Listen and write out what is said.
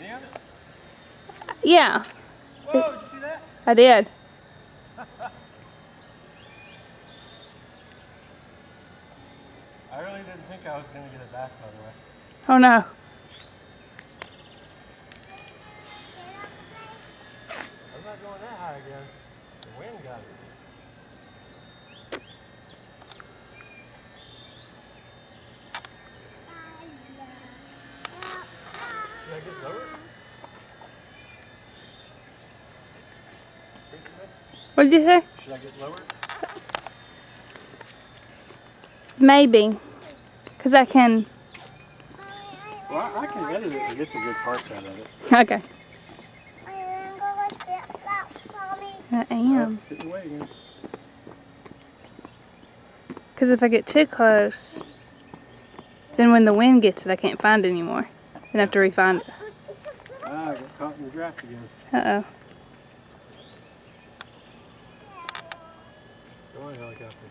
Any of it? Yeah. Whoa, did you see that? I did. I really didn't think I was going to get it back, by the way. Oh no. I'm not going that high again. The wind got it. Should I get lower? What did you say? Should I get lower? Maybe. Because I can... Well, I can edit it to get the good parts out of it. Okay. I am. Oh, getting away again. Because if I get too close, then when the wind gets it, I can't find it anymore. Then I have to re-find it. Ah, I got caught in the draft again. Uh-oh. Go on, helicopter.